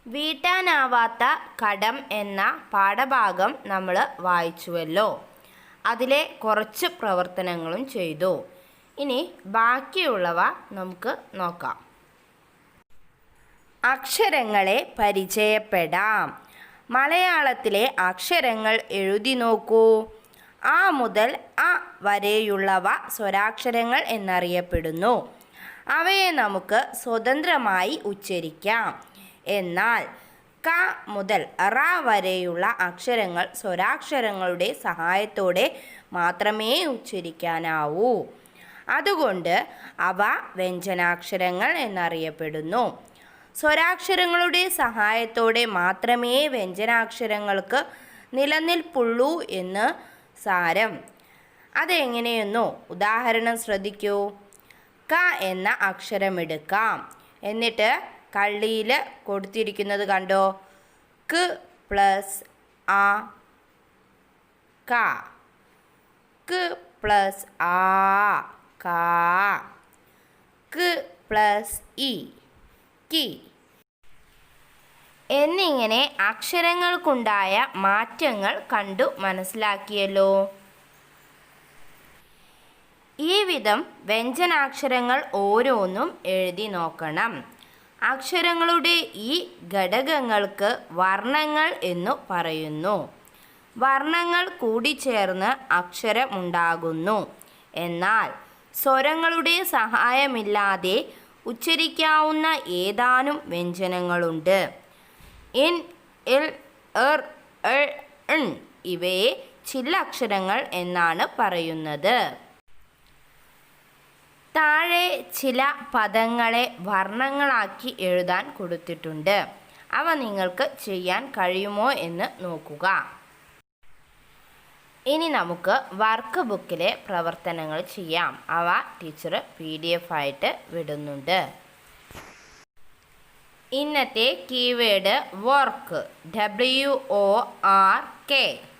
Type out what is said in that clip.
വീട്ടാനാവാത്ത കടം എന്ന പാഠഭാഗം നമ്മൾ വായിച്ചുവല്ലോ. അതിലെ കുറച്ച് പ്രവർത്തനങ്ങളും ചെയ്തു. ഇനി ബാക്കിയുള്ളവ നമുക്ക് നോക്കാം. അക്ഷരങ്ങളെ പരിചയപ്പെടാം. മലയാളത്തിലെ അക്ഷരങ്ങൾ എഴുതി നോക്കൂ. ആ മുതൽ അ വരെയുള്ളവ സ്വരാക്ഷരങ്ങൾ എന്നറിയപ്പെടുന്നു. അവയെ നമുക്ക് സ്വതന്ത്രമായി ഉച്ചരിക്കാം. എന്നാൽ ക മുതൽ റ വരെയുള്ള അക്ഷരങ്ങൾ സ്വരാക്ഷരങ്ങളുടെ സഹായത്തോടെ മാത്രമേ ഉച്ചരിക്കാനാവൂ. അതുകൊണ്ട് അവ വ്യഞ്ജനാക്ഷരങ്ങൾ എന്നറിയപ്പെടുന്നു. സ്വരാക്ഷരങ്ങളുടെ സഹായത്തോടെ മാത്രമേ വ്യഞ്ജനാക്ഷരങ്ങൾക്ക് നിലനിൽപ്പുള്ളൂ എന്ന് സാരം. അതെങ്ങനെയെന്നോ ഉദാഹരണം ശ്രദ്ധിക്കൂ. ക എന്ന അക്ഷരമെടുക്കാം. എന്നിട്ട് കള്ളിയിൽ കൊടുത്തിരിക്കുന്നത് കണ്ടോ? ക പ്ലസ് ആ ക, ക പ്ലസ് ആ കാ, ക പ്ലസ് ഇ കി എന്നിങ്ങനെ അക്ഷരങ്ങൾക്കുണ്ടായ മാറ്റങ്ങൾ കണ്ടു മനസ്സിലാക്കിയല്ലോ. ഈ വിധം വ്യഞ്ജനാക്ഷരങ്ങൾ ഓരോന്നും എഴുതി നോക്കണം. അക്ഷരങ്ങളുടെ ഈ ഘടകങ്ങൾക്ക് വർണ്ണങ്ങൾ എന്നു പറയുന്നു. വർണ്ണങ്ങൾ കൂടിച്ചേർന്ന് അക്ഷരമുണ്ടാകുന്നു. എന്നാൽ സ്വരങ്ങളുടെ സഹായമില്ലാതെ ഉച്ചരിക്കാവുന്ന ഏതാനും വ്യഞ്ജനങ്ങളുണ്ട്. ഇൻ, ഇൽ, എർ, എൾ, ൺ ഇവയെ ചില്ലക്ഷരങ്ങൾ എന്നാണ് പറയുന്നത്. താഴെ ചില പദങ്ങളെ വർണ്ണങ്ങളാക്കി എഴുതാൻ കൊടുത്തിട്ടുണ്ട്. അവ നിങ്ങൾക്ക് ചെയ്യാൻ കഴിയുമോ എന്ന് നോക്കുക. ഇനി നമുക്ക് വർക്ക് ബുക്കിലെ പ്രവർത്തനങ്ങൾ ചെയ്യാം. അവ ടീച്ചർ PDF ആയിട്ട് വിടുന്നുണ്ട്. ഇന്നത്തെ കീവേഡ് വർക്ക്, WORK.